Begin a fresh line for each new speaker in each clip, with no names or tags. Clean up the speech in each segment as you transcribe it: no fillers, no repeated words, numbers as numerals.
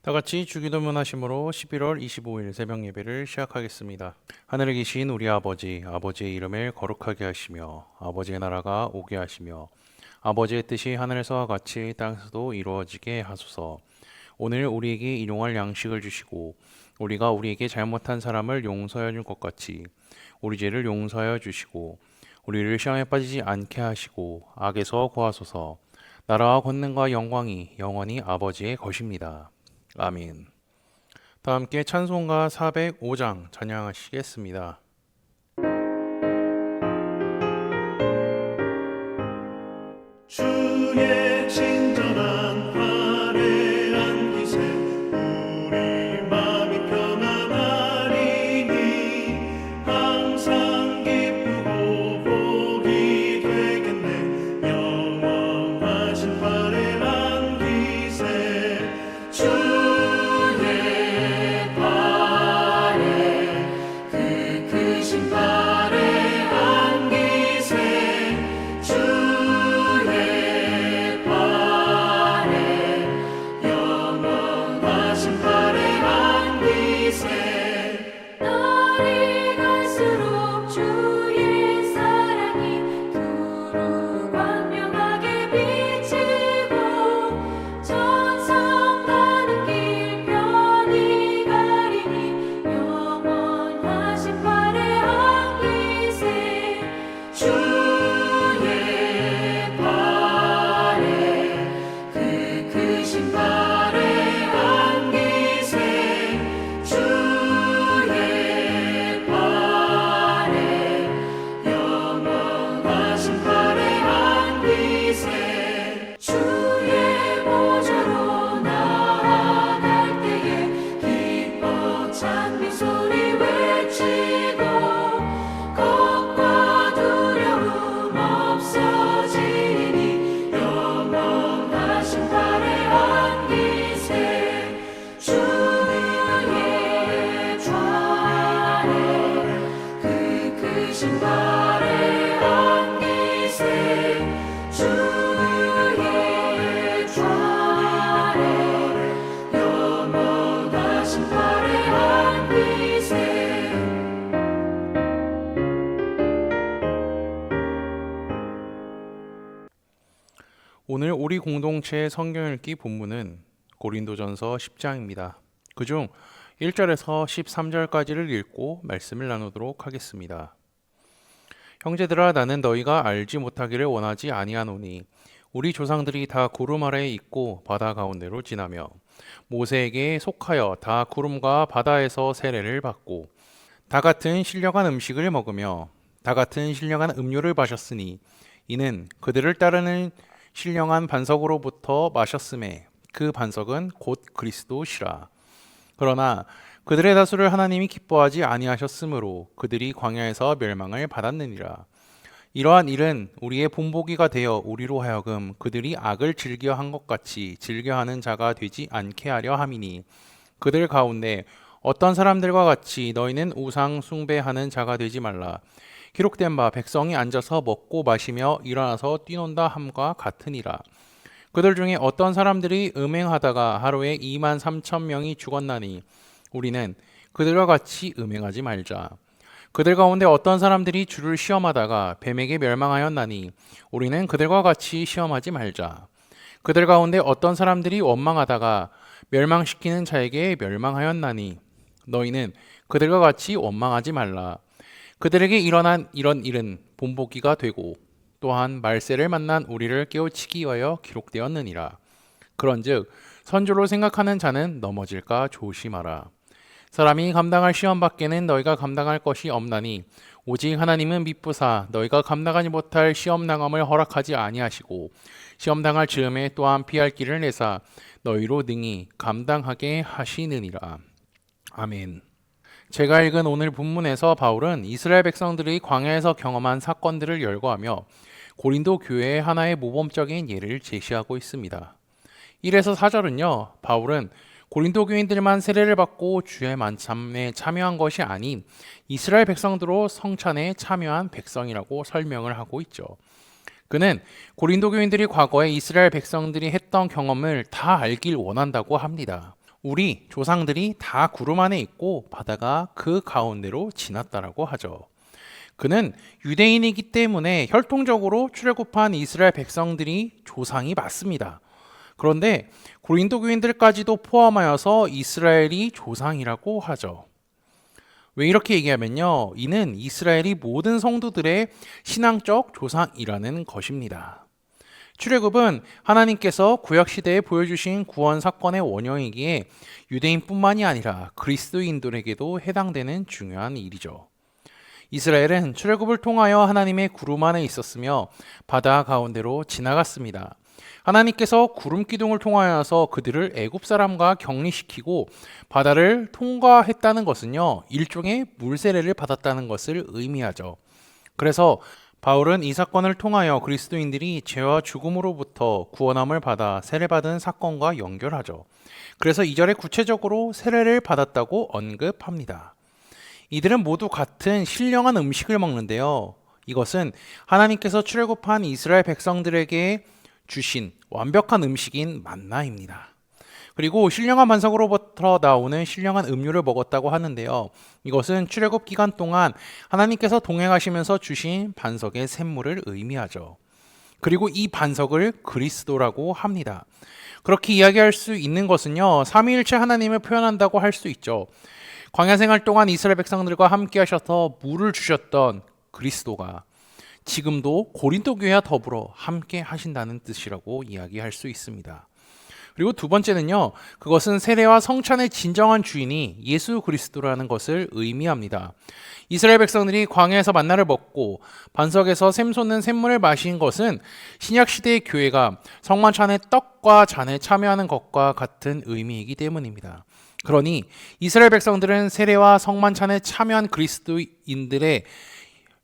다 같이 주기도문 하심으로 11월 25일 새벽 예배를 시작하겠습니다. 하늘에 계신 우리 아버지, 아버지의 이름을 거룩하게 하시며 아버지의 나라가 오게 하시며 아버지의 뜻이 하늘에서와 같이 땅에서도 이루어지게 하소서. 오늘 우리에게 일용할 양식을 주시고 우리가 우리에게 잘못한 사람을 용서해 줄 것 같이 우리 죄를 용서하여 주시고 우리를 시험에 빠지지 않게 하시고 악에서 구하소서. 나라와 권능과 영광이 영원히 아버지의 것입니다. 아멘. 다 함께 찬송가 405장 찬양하시겠습니다.
주의 친절한 팔에 안기세 우리 마음이 편안하리니 항상 기쁘고 복이 되겠네 영원하신 팔에 안기세 주의 팔에 그 크신 팔에 안기세
날이 갈수록 주의 사랑이 두루 광명하게 비치고 천성 가는 길 편히 가리니 영원하신 팔에 안기세 주의 팔에 그 크신 팔에 안기세 주의 팔에 영원하신 팔에 안기세 주의 보좌로 나아갈 때에 기뻐 찬미 소리 외치고 겁과 두려움 없어지니 영원하신 팔에 안기세 주의 좌에 그 크신 팔에 안기세 주의 좌에 영원하신 팔에 안기세
오늘 우리 공동체의 성경 읽기 본문은 고린도전서 10장입니다. 그중 1절에서 13절까지를 읽고 말씀을 나누도록 하겠습니다. 형제들아, 나는 너희가 알지 못하기를 원하지 아니하노니 우리 조상들이 다 구름 아래에 있고 바다 가운데로 지나며 모세에게 속하여 다 구름과 바다에서 세례를 받고 다 같은 신령한 음식을 먹으며 다 같은 신령한 음료를 마셨으니 이는 그들을 따르는 신령한 반석으로부터 마셨음에 그 반석은 곧 그리스도시라. 그러나 그들의 다수를 하나님이 기뻐하지 아니하셨으므로 그들이 광야에서 멸망을 받았느니라. 이러한 일은 우리의 본보기가 되어 우리로 하여금 그들이 악을 즐겨한 것 같이 즐겨하는 자가 되지 않게 하려 함이니 그들 가운데 어떤 사람들과 같이 너희는 우상 숭배하는 자가 되지 말라. 기록된 바 백성이 앉아서 먹고 마시며 일어나서 뛰논다 함과 같으니라. 그들 중에 어떤 사람들이 음행하다가 하루에 2만 3천 명이 죽었나니 우리는 그들과 같이 음행하지 말자. 그들 가운데 어떤 사람들이 주를 시험하다가 뱀에게 멸망하였나니 우리는 그들과 같이 시험하지 말자. 그들 가운데 어떤 사람들이 원망하다가 멸망시키는 자에게 멸망하였나니 너희는 그들과 같이 원망하지 말라. 그들에게 일어난 이런 일은 본보기가 되고 또한 말세를 만난 우리를 깨우치기 위하여 기록되었느니라. 그런즉 선조로 생각하는 자는 넘어질까 조심하라. 사람이 감당할 시험 밖에는 너희가 감당할 것이 없나니 오직 하나님은 미쁘사 너희가 감당하지 못할 시험 당함을 허락하지 아니하시고 시험 당할 즈음에 또한 피할 길을 내사 너희로 능히 감당하게 하시느니라. 아멘. 제가 읽은 오늘 본문에서 바울은 이스라엘 백성들이 광야에서 경험한 사건들을 열거하며 고린도 교회의 하나의 모범적인 예를 제시하고 있습니다. 1에서 4절은요, 바울은 고린도 교인들만 세례를 받고 주의 만찬에 참여한 것이 아닌 이스라엘 백성들로 성찬에 참여한 백성이라고 설명을 하고 있죠. 그는 고린도 교인들이 과거에 이스라엘 백성들이 했던 경험을 다 알길 원한다고 합니다. 우리 조상들이 다 구름 안에 있고 바다가 그 가운데로 지났다라고 하죠. 그는 유대인이기 때문에 혈통적으로 출애굽한 이스라엘 백성들이 조상이 맞습니다. 그런데 고린도 교인들까지도 포함하여서 이스라엘이 조상이라고 하죠. 왜 이렇게 얘기하면요, 이는 이스라엘이 모든 성도들의 신앙적 조상이라는 것입니다. 출애굽은 하나님께서 구약시대에 보여주신 구원 사건의 원형이기에 유대인뿐만이 아니라 그리스도인들에게도 해당되는 중요한 일이죠. 이스라엘은 출애굽을 통하여 하나님의 구름 안에 있었으며 바다 가운데로 지나갔습니다. 하나님께서 구름 기둥을 통하여서 그들을 애굽 사람과 격리시키고 바다를 통과했다는 것은요, 일종의 물세례를 받았다는 것을 의미하죠. 그래서 바울은 이 사건을 통하여 그리스도인들이 죄와 죽음으로부터 구원함을 받아 세례받은 사건과 연결하죠. 그래서 2절에 구체적으로 세례를 받았다고 언급합니다. 이들은 모두 같은 신령한 음식을 먹는데요. 이것은 하나님께서 출애굽한 이스라엘 백성들에게 주신 완벽한 음식인 만나입니다. 그리고 신령한 반석으로부터 나오는 신령한 음료를 먹었다고 하는데요. 이것은 출애굽 기간 동안 하나님께서 동행하시면서 주신 반석의 샘물을 의미하죠. 그리고 이 반석을 그리스도라고 합니다. 그렇게 이야기할 수 있는 것은요, 삼위일체 하나님을 표현한다고 할 수 있죠. 광야 생활 동안 이스라엘 백성들과 함께 하셔서 물을 주셨던 그리스도가 지금도 고린도 교회와 더불어 함께 하신다는 뜻이라고 이야기할 수 있습니다. 그리고 두 번째는요, 그것은 세례와 성찬의 진정한 주인이 예수 그리스도라는 것을 의미합니다. 이스라엘 백성들이 광야에서 만나를 먹고 반석에서 샘솟는 샘물을 마신 것은 신약시대의 교회가 성만찬의 떡과 잔에 참여하는 것과 같은 의미이기 때문입니다. 그러니 이스라엘 백성들은 세례와 성만찬에 참여한 그리스도인들의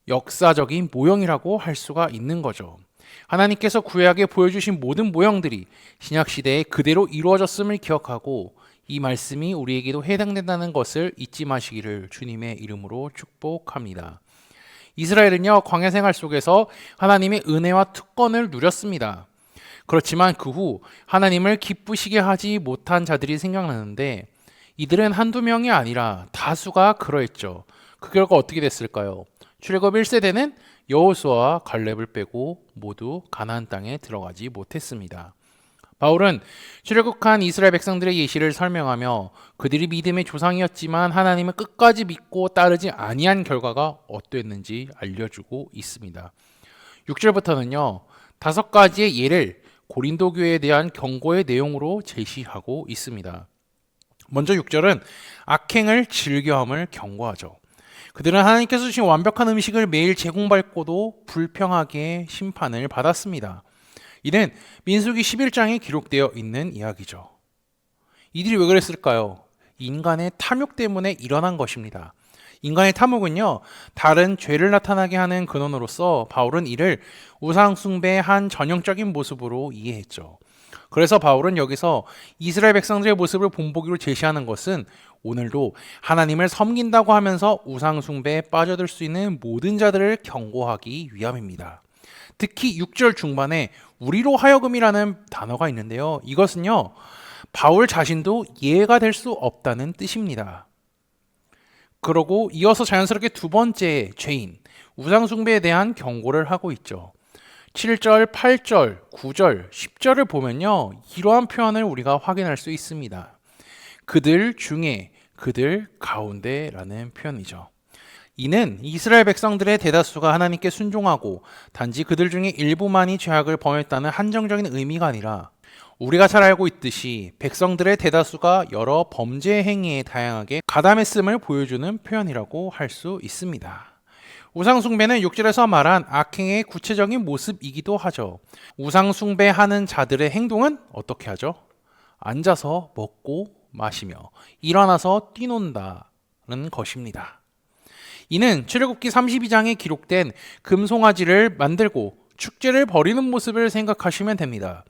역사적인 모형이라고 할 수가 있는 거죠. 하나님께서 구약에 보여주신 모든 모형들이 신약시대에 그대로 이루어졌음을 기억하고 이 말씀이 우리에게도 해당된다는 것을 잊지 마시기를 주님의 이름으로 축복합니다. 이스라엘은요, 광야 생활 속에서 하나님의 은혜와 특권을 누렸습니다. 그렇지만 그 후 하나님을 기쁘시게 하지 못한 자들이 생각나는데 이들은 한두 명이 아니라 다수가 그러했죠. 그 결과 어떻게 됐을까요? 출애굽 1세대는 여호수아와 갈렙을 빼고 모두 가나안 땅에 들어가지 못했습니다. 바울은 출애굽한 이스라엘 백성들의 예시를 설명하며 그들이 믿음의 조상이었지만 하나님을 끝까지 믿고 따르지 아니한 결과가 어땠는지 알려주고 있습니다. 6절부터는요, 5가지의 예를 고린도 교회에 대한 경고의 내용으로 제시하고 있습니다. 먼저 6절은 악행을 즐겨함을 경고하죠. 그들은 하나님께서 주신 완벽한 음식을 매일 제공받고도 불평하게 심판을 받았습니다. 이는 민수기 11장에 기록되어 있는 이야기죠. 이들이 왜 그랬을까요? 인간의 탐욕 때문에 일어난 것입니다. 인간의 탐욕은요, 다른 죄를 나타나게 하는 근원으로서 바울은 이를 우상 숭배의 한 전형적인 모습으로 이해했죠. 그래서 바울은 여기서 이스라엘 백성들의 모습을 본보기로 제시하는 것은 오늘도 하나님을 섬긴다고 하면서 우상 숭배에 빠져들 수 있는 모든 자들을 경고하기 위함입니다. 특히 6절 중반에 우리로 하여금이라는 단어가 있는데요. 이것은요, 바울 자신도 예가 될 수 없다는 뜻입니다. 그러고 이어서 자연스럽게 두 번째 죄인, 우상 숭배에 대한 경고를 하고 있죠. 7절, 8절, 9절, 10절을 보면요, 이러한 표현을 우리가 확인할 수 있습니다. 그들 중에, 그들 가운데라는 표현이죠. 이는 이스라엘 백성들의 대다수가 하나님께 순종하고 단지 그들 중에 일부만이 죄악을 범했다는 한정적인 의미가 아니라 우리가 잘 알고 있듯이 백성들의 대다수가 여러 범죄 행위에 다양하게 가담했음을 보여주는 표현이라고 할 수 있습니다. 우상숭배는 6절에서 말한 악행의 구체적인 모습이기도 하죠. 우상숭배하는 자들의 행동은 어떻게 하죠? 앉아서 먹고 마시며 일어나서 뛰논다는 것입니다. 이는 출애굽기 32장에 기록된 금송아지를 만들고 축제를 벌이는 모습을 생각하시면 됩니다.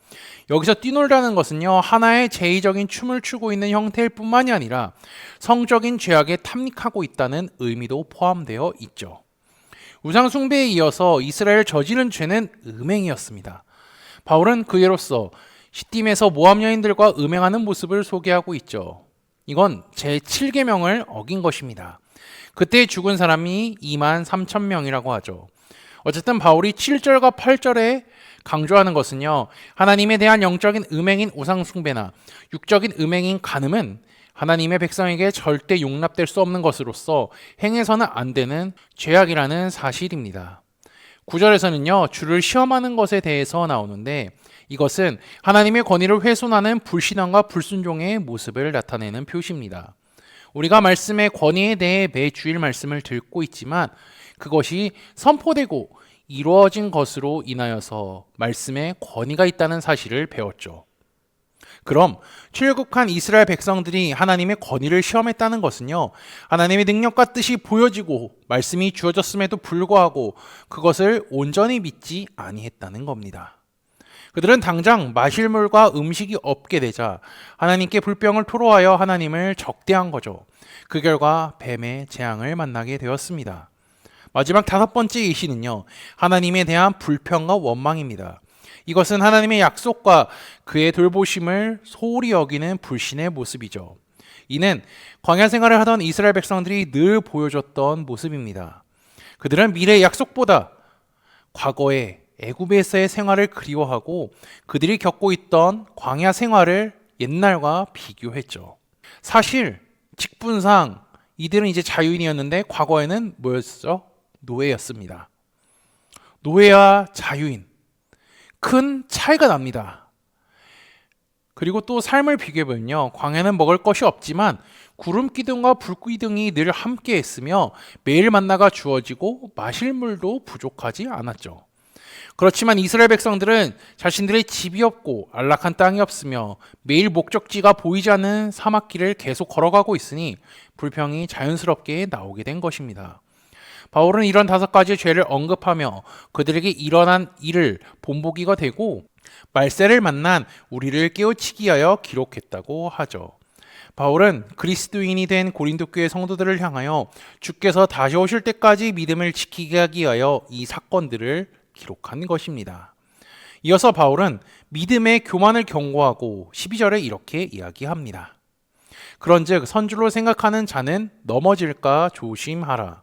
여기서 뛰놀다는 것은요, 하나의 제의적인 춤을 추고 있는 형태일 뿐만이 아니라 성적인 죄악에 탐닉하고 있다는 의미도 포함되어 있죠. 우상 숭배에 이어서 이스라엘 저지른 죄는 음행이었습니다. 바울은 그 예로서 시딤에서 모압 여인들과 음행하는 모습을 소개하고 있죠. 이건 제7계명을 어긴 것입니다. 그때 죽은 사람이 2만 3천 명이라고 하죠. 어쨌든 바울이 7절과 8절에 강조하는 것은요, 하나님에 대한 영적인 음행인 우상숭배나 육적인 음행인 간음은 하나님의 백성에게 절대 용납될 수 없는 것으로서 행해서는 안 되는 죄악이라는 사실입니다. 9절에서는요, 주를 시험하는 것에 대해서 나오는데 이것은 하나님의 권위를 훼손하는 불신앙과 불순종의 모습을 나타내는 표시입니다. 우리가 말씀의 권위에 대해 매주일 말씀을 듣고 있지만 그것이 선포되고 이루어진 것으로 인하여서 말씀에 권위가 있다는 사실을 배웠죠. 그럼 출애굽한 이스라엘 백성들이 하나님의 권위를 시험했다는 것은요, 하나님의 능력과 뜻이 보여지고 말씀이 주어졌음에도 불구하고 그것을 온전히 믿지 아니했다는 겁니다. 그들은 당장 마실 물과 음식이 없게 되자 하나님께 불평을 토로하여 하나님을 적대한 거죠. 그 결과 뱀의 재앙을 만나게 되었습니다. 마지막 5번째 예시는요, 하나님에 대한 불평과 원망입니다. 이것은 하나님의 약속과 그의 돌보심을 소홀히 여기는 불신의 모습이죠. 이는 광야 생활을 하던 이스라엘 백성들이 늘 보여줬던 모습입니다. 그들은 미래의 약속보다 과거의 애굽에서의 생활을 그리워하고 그들이 겪고 있던 광야 생활을 옛날과 비교했죠. 사실 직분상 이들은 이제 자유인이었는데 과거에는 뭐였죠? 노예였습니다. 노예와 자유인, 큰 차이가 납니다. 그리고 또 삶을 비교해보면요, 광야는 먹을 것이 없지만 구름 기둥과 불 기둥이 늘 함께 했으며 매일 만나가 주어지고 마실 물도 부족하지 않았죠. 그렇지만 이스라엘 백성들은 자신들의 집이 없고 안락한 땅이 없으며 매일 목적지가 보이지 않는 사막길을 계속 걸어가고 있으니 불평이 자연스럽게 나오게 된 것입니다. 바울은 이런 5가지의 죄를 언급하며 그들에게 일어난 일을 본보기가 되고 말세를 만난 우리를 깨우치기 위하여 기록했다고 하죠. 바울은 그리스도인이 된 고린도 교회 성도들을 향하여 주께서 다시 오실 때까지 믿음을 지키게 하기 위하여 이 사건들을 기록한 것입니다. 이어서 바울은 믿음의 교만을 경고하고 12절에 이렇게 이야기합니다. 그런즉 선줄로 생각하는 자는 넘어질까 조심하라.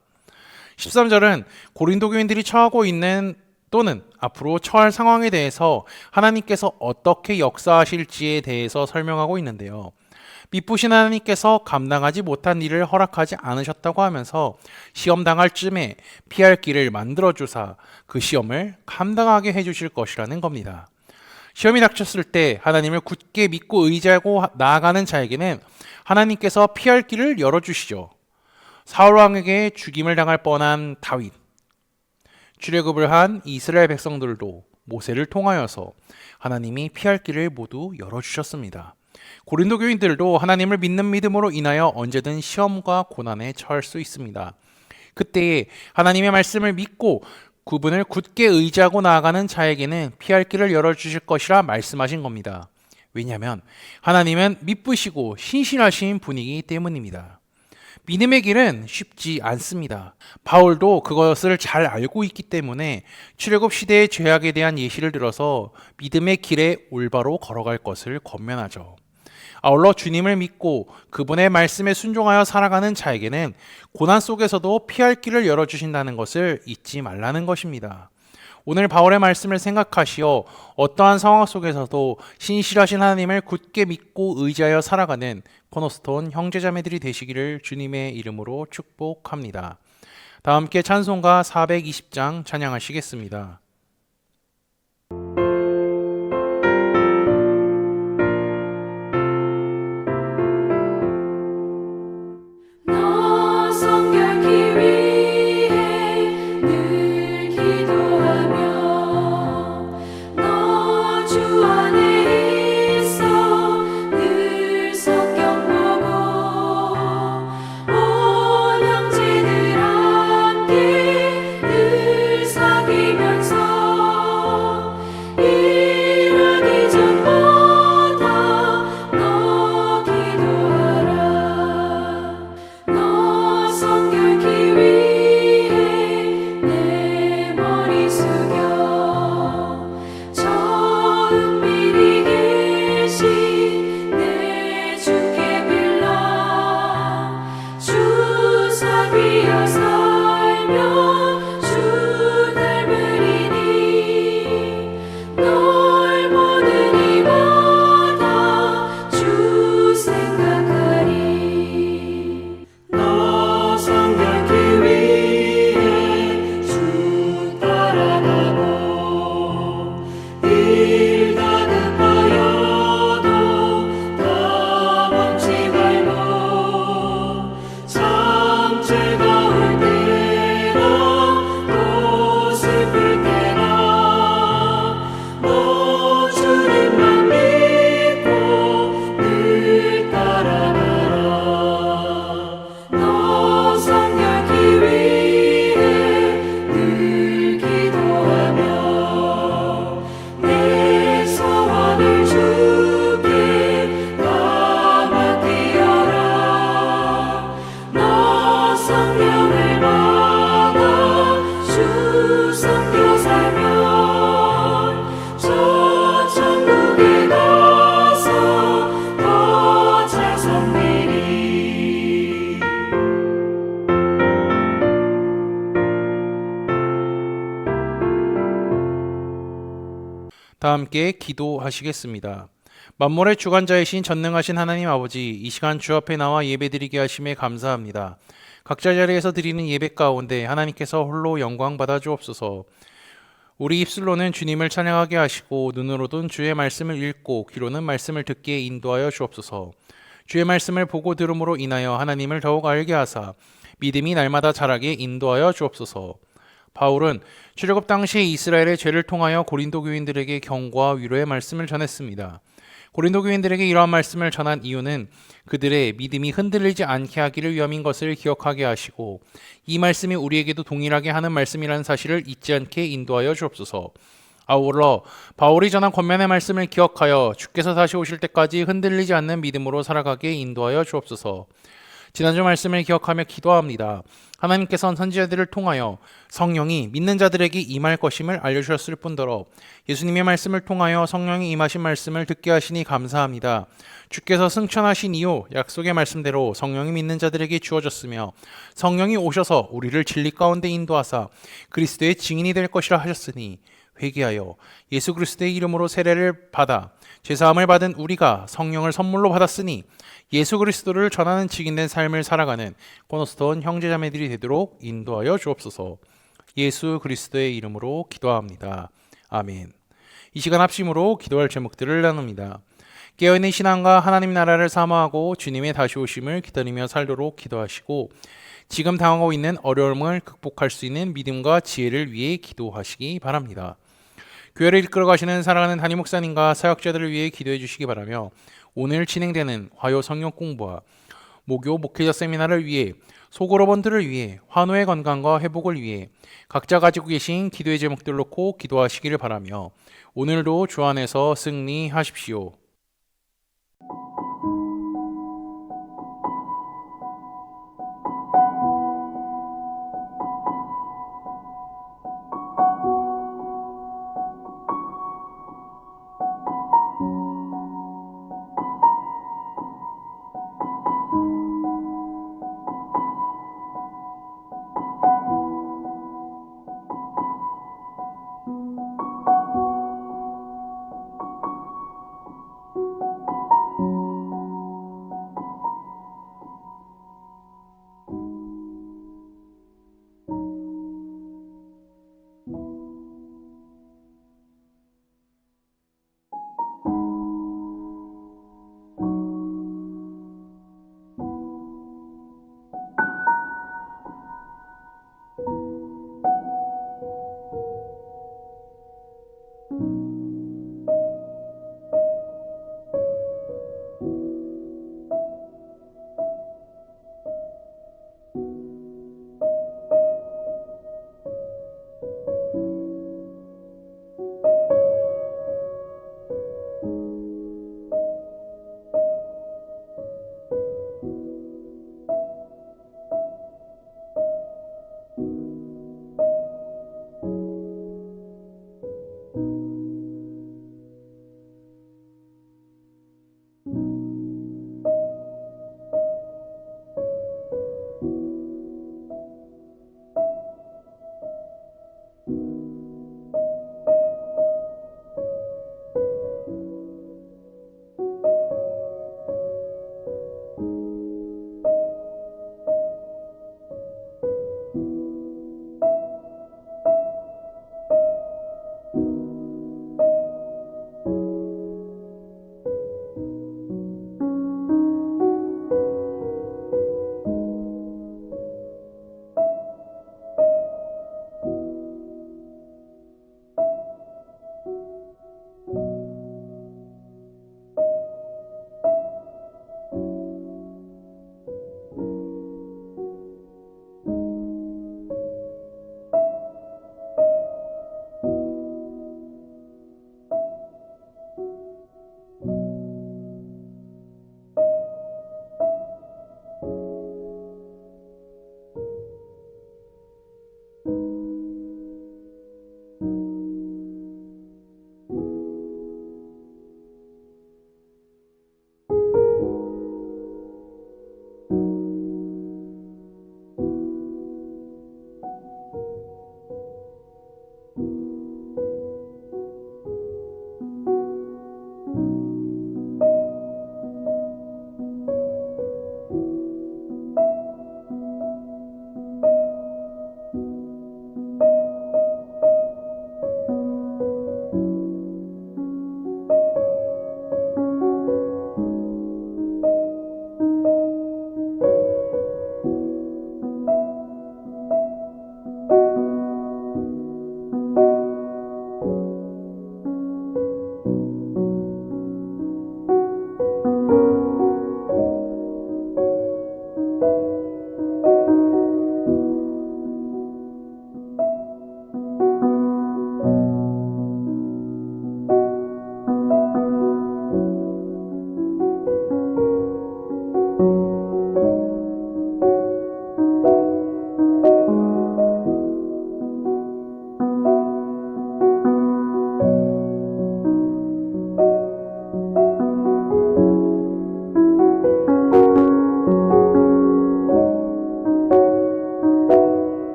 13절은 고린도 교인들이 처하고 있는 또는 앞으로 처할 상황에 대해서 하나님께서 어떻게 역사하실지에 대해서 설명하고 있는데요. 미쁘신 하나님께서 감당하지 못한 일을 허락하지 않으셨다고 하면서 시험 당할 쯤에 피할 길을 만들어주사 그 시험을 감당하게 해주실 것이라는 겁니다. 시험이 닥쳤을 때 하나님을 굳게 믿고 의지하고 나아가는 자에게는 하나님께서 피할 길을 열어주시죠. 사울 왕에게 죽임을 당할 뻔한 다윗, 출애굽을 한 이스라엘 백성들도 모세를 통하여서 하나님이 피할 길을 모두 열어주셨습니다. 고린도 교인들도 하나님을 믿는 믿음으로 인하여 언제든 시험과 고난에 처할 수 있습니다. 그때에 하나님의 말씀을 믿고 그분을 굳게 의지하고 나아가는 자에게는 피할 길을 열어주실 것이라 말씀하신 겁니다. 왜냐하면 하나님은 미쁘시고 신실하신 분이기 때문입니다. 믿음의 길은 쉽지 않습니다. 바울도 그것을 잘 알고 있기 때문에 출애굽 시대의 죄악에 대한 예시를 들어서 믿음의 길에 올바로 걸어갈 것을 권면하죠. 아울러 주님을 믿고 그분의 말씀에 순종하여 살아가는 자에게는 고난 속에서도 피할 길을 열어주신다는 것을 잊지 말라는 것입니다. 오늘 바울의 말씀을 생각하시어 어떠한 상황 속에서도 신실하신 하나님을 굳게 믿고 의지하여 살아가는 코너스톤 형제자매들이 되시기를 주님의 이름으로 축복합니다. 다 함께 찬송가 420장 찬양하시겠습니다.
너 성결케 위해 늘 기도하며 너 주 안에 있어 늘 성경 보고 온 형제들 함께 늘 사귀면서
다 함께 기도하시겠습니다. 만물의 주관자이신 전능하신 하나님 아버지, 이 시간 주 앞에 나와 예배드리게 하심에 감사합니다. 각자 자리에서 드리는 예배 가운데 하나님께서 홀로 영광 받아 주옵소서. 우리 입술로는 주님을 찬양하게 하시고 눈으로는 주의 말씀을 읽고 귀로는 말씀을 듣게 인도하여 주옵소서. 주의 말씀을 보고 들음으로 인하여 하나님을 더욱 알게 하사 믿음이 날마다 자라게 인도하여 주옵소서. 바울은 출애굽 당시 이스라엘의 죄를 통하여 고린도 교인들에게 경고와 위로의 말씀을 전했습니다. 고린도 교인들에게 이러한 말씀을 전한 이유는 그들의 믿음이 흔들리지 않게 하기를 위함인 것을 기억하게 하시고, 이 말씀이 우리에게도 동일하게 하는 말씀이라는 사실을 잊지 않게 인도하여 주옵소서. 아울러 바울이 전한 권면의 말씀을 기억하여 주께서 다시 오실 때까지 흔들리지 않는 믿음으로 살아가게 인도하여 주옵소서. 지난주 말씀을 기억하며 기도합니다. 하나님께서는 선지자들을 통하여 성령이 믿는 자들에게 임할 것임을 알려주셨을 뿐더러 예수님의 말씀을 통하여 성령이 임하신 말씀을 듣게 하시니 감사합니다. 주께서 승천하신 이후 약속의 말씀대로 성령이 믿는 자들에게 주어졌으며 성령이 오셔서 우리를 진리 가운데 인도하사 그리스도의 증인이 될 것이라 하셨으니, 회개하여 예수 그리스도의 이름으로 세례를 받아 죄사함을 받은 우리가 성령을 선물로 받았으니 예수 그리스도를 전하는 직인된 삶을 살아가는 코너스톤 형제자매들이 되도록 인도하여 주옵소서. 예수 그리스도의 이름으로 기도합니다. 아멘. 이 시간 합심으로 기도할 제목들을 나눕니다. 깨어있는 신앙과 하나님 나라를 사모하고 주님의 다시 오심을 기다리며 살도록 기도하시고, 지금 당하고 있는 어려움을 극복할 수 있는 믿음과 지혜를 위해 기도하시기 바랍니다. 교회를 이끌어 가시는 사랑하는 담임 목사님과 사역자들을 위해 기도해 주시기 바라며, 오늘 진행되는 화요 성경 공부와 목요 목회자 세미나를 위해, 소그룹원들을 위해, 환우의 건강과 회복을 위해 각자 가지고 계신 기도의 제목들 놓고 기도하시기를 바라며, 오늘도 주 안에서 승리하십시오.